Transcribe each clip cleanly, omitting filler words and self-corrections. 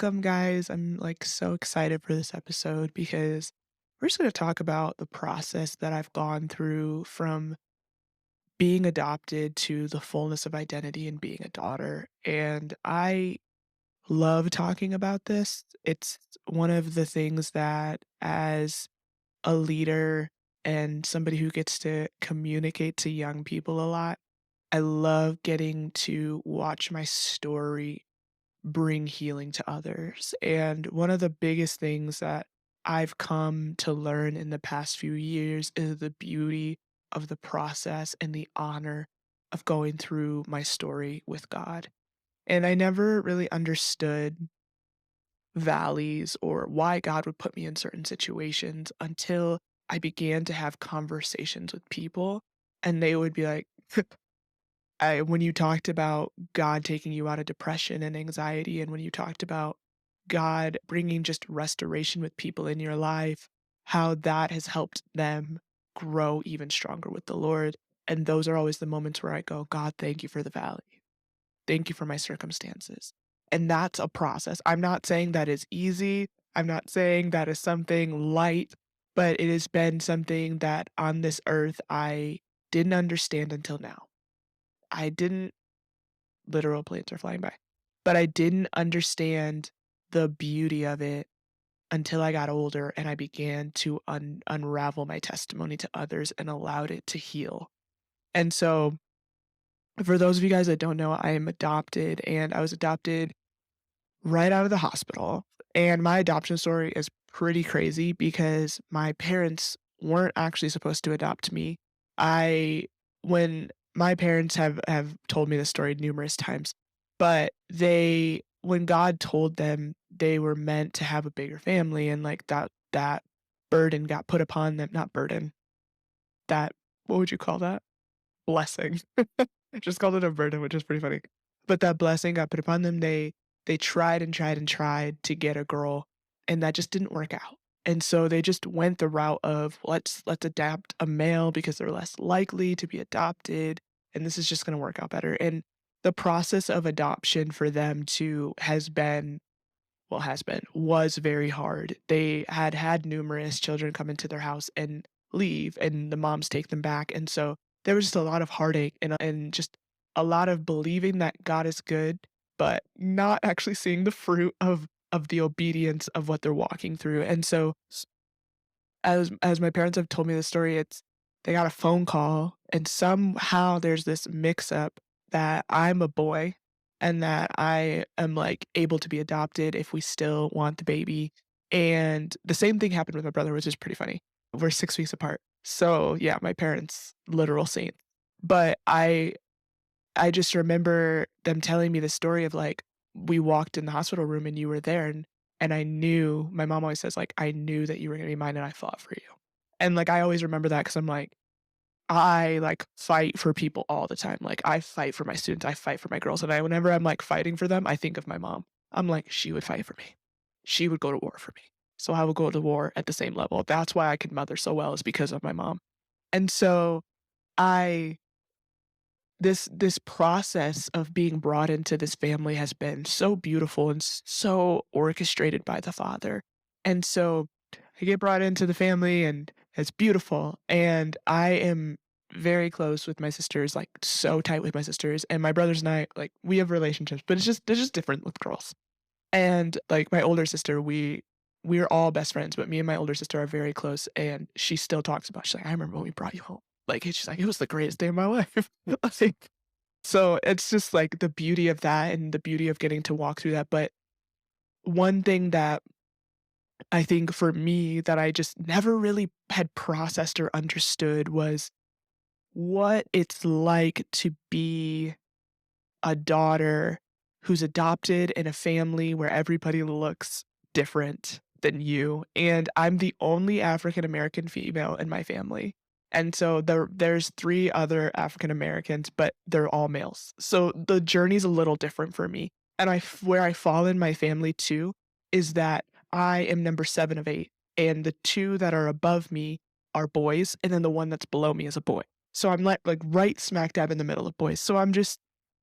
welcome, guys. I'm like so excited for this episode because we're just going to talk about the process that I've gone through from being adopted to the fullness of identity and being a daughter. And I love talking about this. It's one of the things that, as a leader and somebody who gets to communicate to young people a lot, I love getting to watch my story bring healing to others. And one of the biggest things that I've come to learn in the past few years is the beauty of the process and the honor of going through my story with God. And I never really understood valleys or why God would put me in certain situations until I began to have conversations with people and they would be like, when you talked about God taking you out of depression and anxiety, and when you talked about God bringing just restoration with people in your life, how that has helped them grow even stronger with the Lord. And those are always the moments where I go, God, thank you for the valley. Thank you for my circumstances. And that's a process. I'm not saying that is easy. I'm not saying that is something light, but it has been something that on this earth I didn't understand until now. I didn't literal planes are flying by. But I didn't understand the beauty of it until I got older and I began to unravel my testimony to others and allowed it to heal. And so, for those of you guys that don't know, I am adopted and I was adopted right out of the hospital. And my adoption story is pretty crazy because my parents weren't actually supposed to adopt me. I when my parents have told me this story numerous times, but they when God told them they were meant to have a bigger family and like that burden got put upon them, not burden, that what would you call that? Blessing. I just called it a burden, which is pretty funny. But that blessing got put upon them. They tried and tried and tried to get a girl, and that just didn't work out. And so they just went the route of let's adapt a male because they're less likely to be adopted, and this is just going to work out better. And the process of adoption for them too was very hard. They had numerous children come into their house and leave, and the moms take them back, and so there was just a lot of heartache and just a lot of believing that God is good, but not actually seeing the fruit of the obedience of what they're walking through, and so as my parents have told me the story, it's they got a phone call and somehow there's this mix up that I'm a boy and that I am like able to be adopted if we still want the baby. And the same thing happened with my brother, which is pretty funny. We're 6 weeks apart. So yeah, my parents, literal saints. But I just remember them telling me the story of, like, we walked in the hospital room and you were there, and I knew my mom always says, like, "I knew that you were gonna be mine and I fought for you." And, like, I always remember that because 'cause I'm like, I, like, fight for people all the time. Like, I fight for my students, I fight for my girls, and whenever I'm, like, fighting for them, I think of my mom. I'm like, "She would fight for me. She would go to war for me. So I will go to war at the same level." That's why I can mother so well is because of my mom. And so I this process of being brought into this family has been so beautiful and so orchestrated by the Father. And so I get brought into the family and it's beautiful. And I am very close with my sisters, like so tight with my sisters. And my brothers and I, like, we have relationships, but it's just different with girls. And like my older sister, we're all best friends, but me and my older sister are very close. And she still talks about, she's like, I remember when we brought you home. Like, she's like, it was the greatest day of my life. Like, so it's just like the beauty of that and the beauty of getting to walk through that. But one thing that I think for me that I just never really had processed or understood was what it's like to be a daughter who's adopted in a family where everybody looks different than you, and I'm the only African American female in my family. And so there's 3 other African Americans, but they're all males. So the journey's a little different for me. And where I fall in my family too is that I am number 7 of 8, and the 2 that are above me are boys, and then the one that's below me is a boy. So I'm like right smack dab in the middle of boys. So I'm just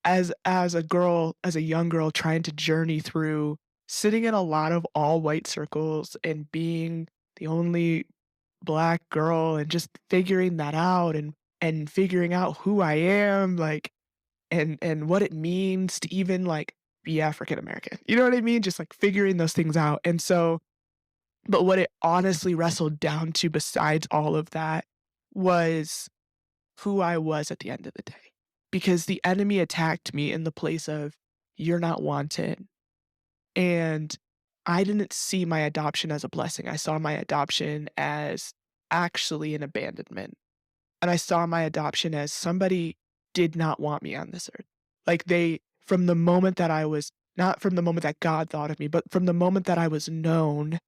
as a young girl trying to journey through sitting in a lot of all white circles and being the only black girl and just figuring that out and figuring out who I am, like, and what it means to even, like, be African American. You know what I mean? Just, like, figuring those things out, and so but what it honestly wrestled down to besides all of that was who I was at the end of the day. Because the enemy attacked me in the place of, "You're not wanted." And I didn't see my adoption as a blessing. I saw my adoption as actually an abandonment. And I saw my adoption as somebody did not want me on this earth. Like from the moment that I was, not from the moment that God thought of me, but from the moment that I was known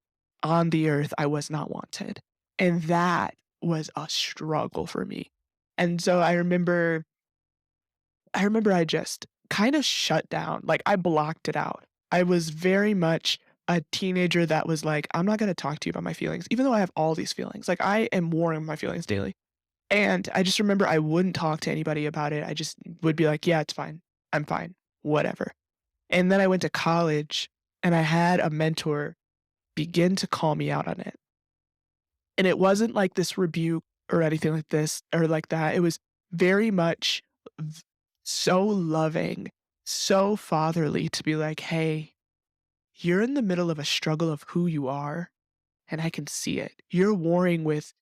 on the earth, I was not wanted. And that was a struggle for me. And so I remember I just kind of shut down. Like I blocked it out. I was very much a teenager that was like, I'm not going to talk to you about my feelings, even though I have all these feelings. Like I am warring with my feelings daily. And I just remember I wouldn't talk to anybody about it. I just would be like, yeah, it's fine. I'm fine. Whatever. And then I went to college and I had a mentor begin to call me out on it. And it wasn't like this rebuke or anything like this or like that. It was very much v so loving, so fatherly to be like, "Hey, you're in the middle of a struggle of who you are, and I can see it. You're warring with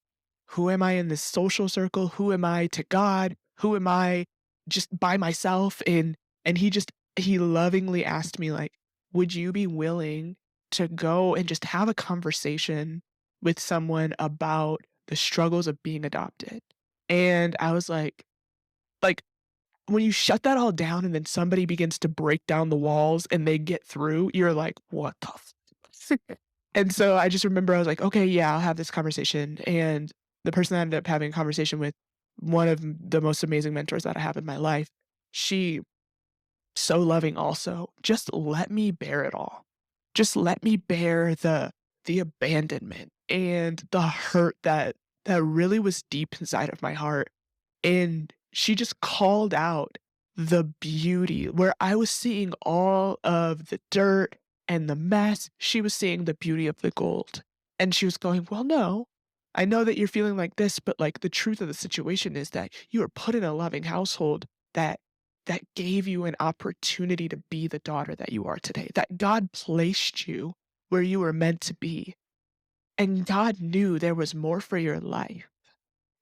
who am I in this social circle? Who am I to God? Who am I just by myself?" And he lovingly asked me like, "Would you be willing to go and just have a conversation with someone about the struggles of being adopted?" And I was like when you shut that all down and then somebody begins to break down the walls and they get through, you're like, "What the f" And so I just remember I was like, "Okay, yeah, I'll have this conversation." And the person I ended up having a conversation with, one of the most amazing mentors that I have in my life, she so loving also, just let me bear it all. Just let me bear the abandonment and the hurt that really was deep inside of my heart. And she just called out the beauty where I was seeing all of the dirt and the mess, she was seeing the beauty of the gold. And she was going, "Well, no, I know that you're feeling like this, but like the truth of the situation is that you were put in a loving household that gave you an opportunity to be the daughter that you are today. That God placed you where you were meant to be. And God knew there was more for your life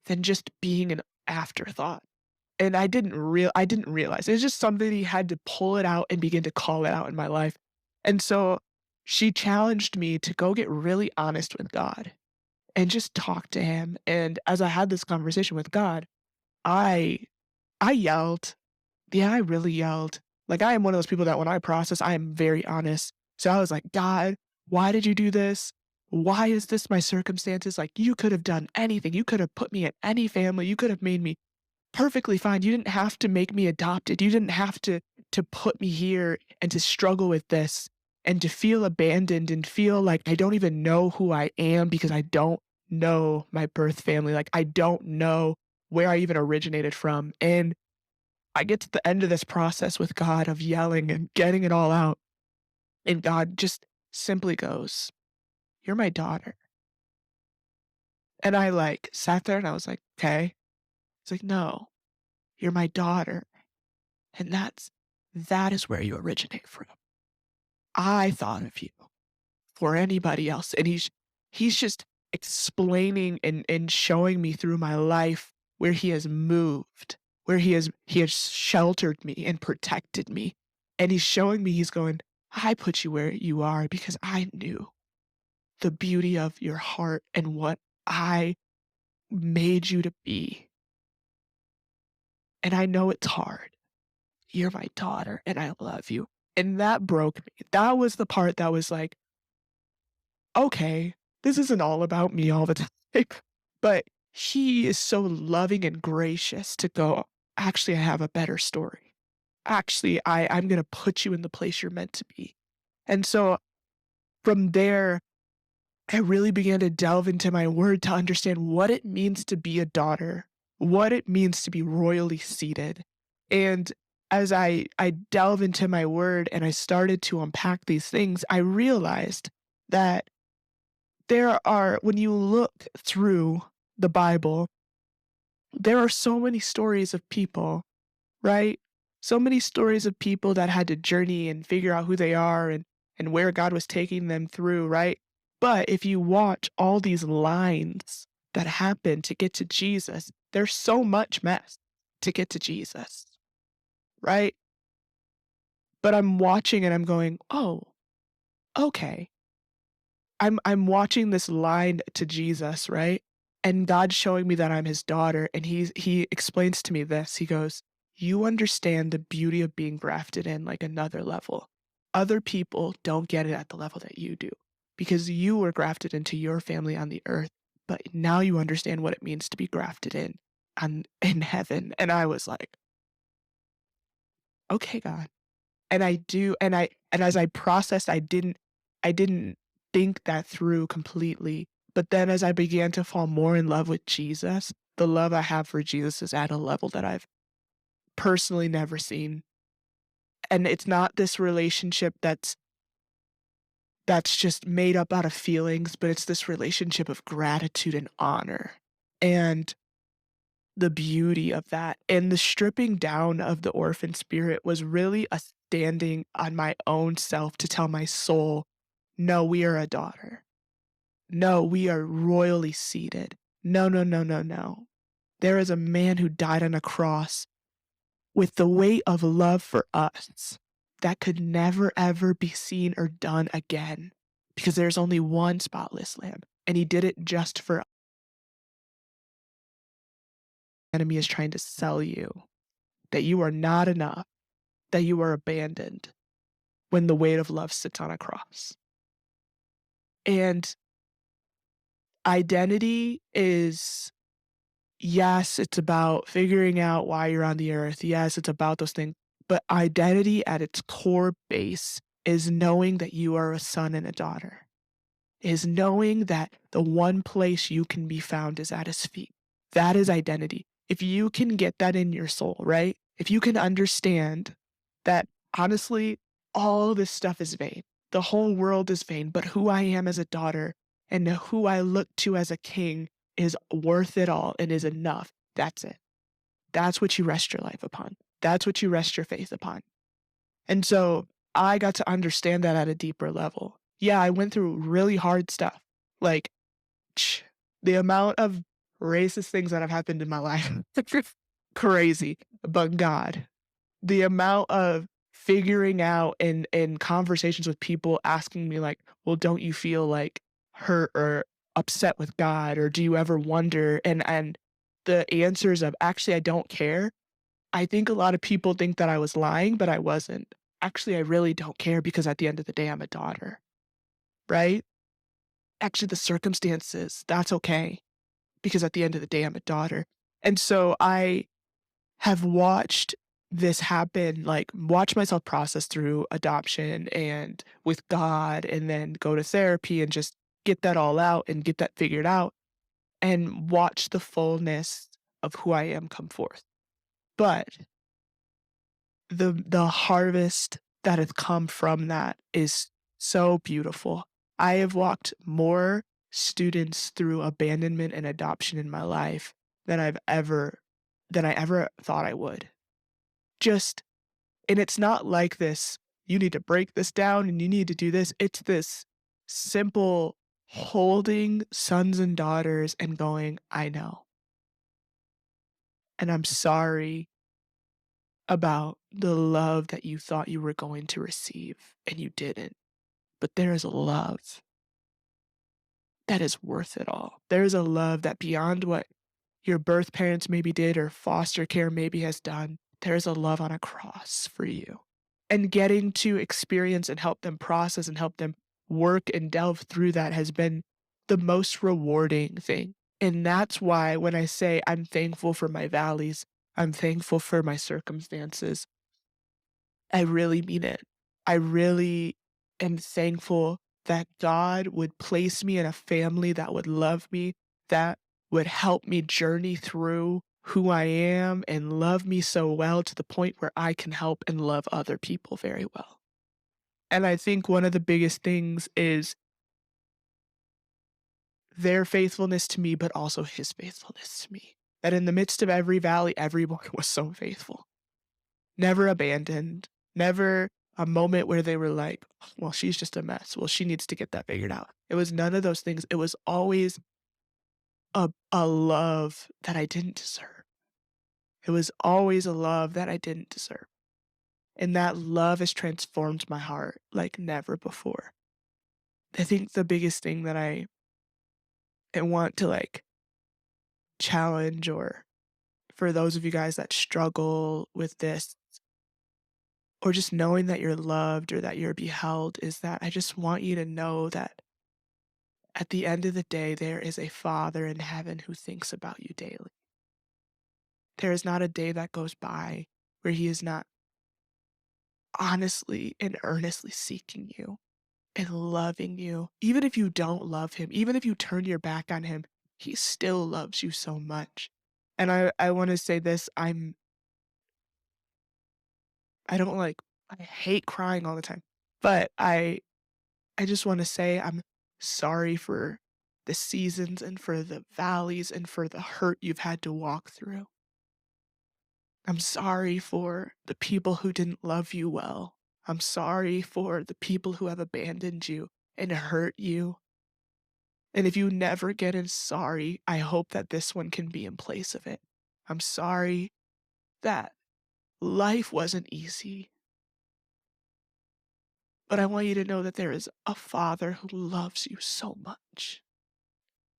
than just being an afterthought." And I didn't realize. It's just something he had to pull it out and begin to call it out in my life. And so she challenged me to go get really honest with God and just talk to him. And as I had this conversation with God, I I yelled. Yeah, I really yelled. Like I am one of those people that when I process, I am very honest. So I was like, "God, why did you do this? Why is this my circumstances? Like you could have done anything. You could have put me in any family. You could have made me perfectly fine. You didn't have to make me adopted. You didn't have to put me here and to struggle with this and to feel abandoned and feel like I don't even know who I am because I don't know my birth family. Like I don't know where I even originated from." And I get to the end of this process with God of yelling and getting it all out, and God just simply goes, "You're my daughter." And I like sat there and I was like, "Okay." It's like, "No, you're my daughter." And that is where you originate from. I thought of you for anybody else. And he's just explaining and showing me through my life where he has moved, where he has sheltered me and protected me. And he's showing me, he's going, "I put you where you are because I knew the beauty of your heart and what I made you to be. And I know it's hard. You're my daughter and I love you." And that broke me. That was the part that was like, "Okay, this isn't all about me all the time." But he is so loving and gracious to go, "Actually, I have a better story. Actually, I'm gonna put you in the place you're meant to be." And so from there, I really began to delve into my word to understand what it means to be a daughter, what it means to be royally seated. And as I delve into my word and I started to unpack these things, I realized that when you look through the Bible, there are so many stories of people, right? So many stories of people that had to journey and figure out who they are and where God was taking them through, right? But if you watch all these lines that happen to get to Jesus, there's so much mess to get to Jesus, right? But I'm watching and I'm going, "Oh, okay." I'm watching this line to Jesus, right? And God's showing me that I'm his daughter, and he explains to me this. He goes, "You understand the beauty of being grafted in like another level. Other people don't get it at the level that you do because you were grafted into your family on the earth, but now you understand what it means to be grafted in heaven." And I was like, "Okay, God." And I do and as I processed, I didn't think that through completely, but then as I began to fall more in love with Jesus, the love I have for Jesus is at a level that I've personally never seen, and it's not this relationship that's just made up out of feelings, but it's this relationship of gratitude and honor, and the beauty of that, and the stripping down of the orphan spirit was really a standing on my own self to tell my soul, "No, we are a daughter. No, we are royally seated. No, no, no, no, no. There is a man who died on a cross with the weight of love for us that could never, ever be seen or done again because there's only one spotless lamb, and he did it just for us. The enemy is trying to sell you that you are not enough, that you are abandoned when the weight of love sits on a cross. And identity is, yes, it's about figuring out why you're on the earth. Yes, it's about those things. But identity at its core base is knowing that you are a son and a daughter, is knowing that the one place you can be found is at his feet. That is identity. If you can get that in your soul, right? If you can understand that honestly, all this stuff is vain. The whole world is vain, but who I am as a daughter and who I look to as a king is worth it all and is enough. That's it. That's what you rest your life upon. That's what you rest your faith upon. And so I got to understand that at a deeper level. Yeah, I went through really hard stuff. Like, the amount of racist things that have happened in my life, crazy. But God, the amount of figuring out and conversations with people asking me like, "Well, don't you feel like hurt or upset with God, or do you ever wonder?" And the answers of, "Actually, I don't care." I think a lot of people think that I was lying, but I wasn't. Actually, I really don't care because at the end of the day, I'm a daughter, right? Actually, the circumstances, that's okay because at the end of the day, I'm a daughter. And so I have watched this happen, like, watch myself process through adoption and with God, and then go to therapy and just get that all out and get that figured out and watch the fullness of who I am come forth. But the harvest that has come from that is so beautiful. I have walked more students through abandonment and adoption in my life than I ever thought I would. Just and it's not like this, you need to break this down and you need to do this. It's this simple holding sons and daughters and going, "I know. And I'm sorry about the love that you thought you were going to receive and you didn't. But there is a love that is worth it all. There is a love that beyond what your birth parents maybe did or foster care maybe has done, there is a love on a cross for you." And getting to experience and help them process and help them work and delve through that has been the most rewarding thing. And that's why when I say I'm thankful for my valleys, I'm thankful for my circumstances, I really mean it. I really am thankful that God would place me in a family that would love me, that would help me journey through who I am and love me so well to the point where I can help and love other people very well. And I think one of the biggest things is their faithfulness to me, but also his faithfulness to me. That in the midst of every valley, everyone was so faithful, never abandoned, never a moment where they were like, well, she's just a mess. Well, she needs to get that figured out. It was none of those things. It was always a love that I didn't deserve. It was always a love that I didn't deserve. And that love has transformed my heart like never before. I think the biggest thing that I want to like challenge, or for those of you guys that struggle with this, or just knowing that you're loved or that you're beheld, is that I just want you to know that at the end of the day, there is a Father in heaven who thinks about you daily. There is not a day that goes by where he is not honestly and earnestly seeking you and loving you. Even if you don't love him, even if you turn your back on him, he still loves you so much. And I want to say this, I don't like I hate crying all the time. But I just want to say I'm sorry for the seasons and for the valleys and for the hurt you've had to walk through. I'm sorry for the people who didn't love you well. I'm sorry for the people who have abandoned you and hurt you. And if you never get in sorry, I hope that this one can be in place of it. I'm sorry that life wasn't easy, but I want you to know that there is a Father who loves you so much.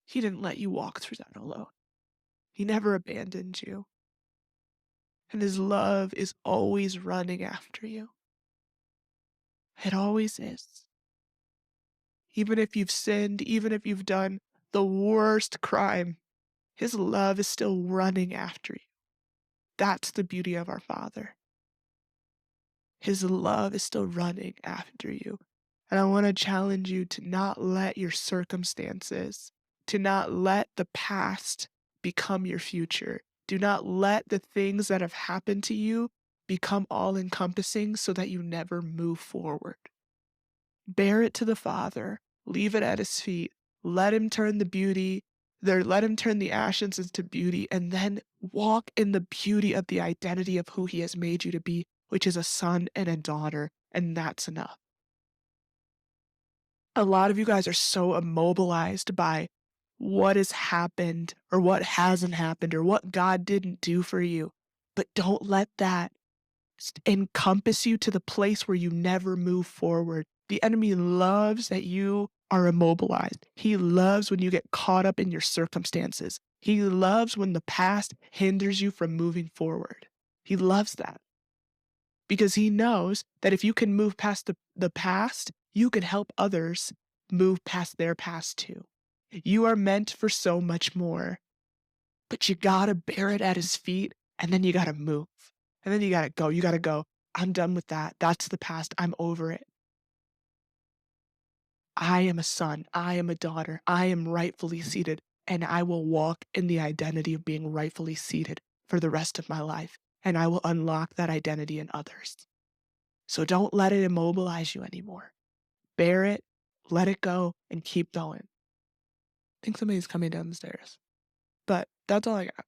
He didn't let you walk through that alone. He never abandoned you. And his love is always running after you. It always is. Even if you've sinned, even if you've done the worst crime, his love is still running after you. That's the beauty of our Father. His love is still running after you. And I want to challenge you to not let your circumstances, to not let the past become your future. Do not let the things that have happened to you become all encompassing so that you never move forward. Bear it to the Father, leave it at his feet, let him turn the beauty, there, let him turn the ashes into beauty, and then walk in the beauty of the identity of who he has made you to be, which is a son and a daughter, and that's enough. A lot of you guys are so immobilized by what has happened or what hasn't happened or what God didn't do for you. But don't let that encompass you to the place where you never move forward. The enemy loves that you are immobilized. He loves when you get caught up in your circumstances. He loves when the past hinders you from moving forward. He loves that because he knows that if you can move past the past, you can help others move past their past too. You are meant for so much more, but you gotta bear it at his feet and then you gotta move. And then you gotta go. You gotta go. I'm done with that. That's the past. I'm over it. I am a son. I am a daughter. I am rightfully seated, and I will walk in the identity of being rightfully seated for the rest of my life. And I will unlock that identity in others. So don't let it immobilize you anymore. Bear it, let it go, and keep going. I think somebody's coming down the stairs. But that's all I got.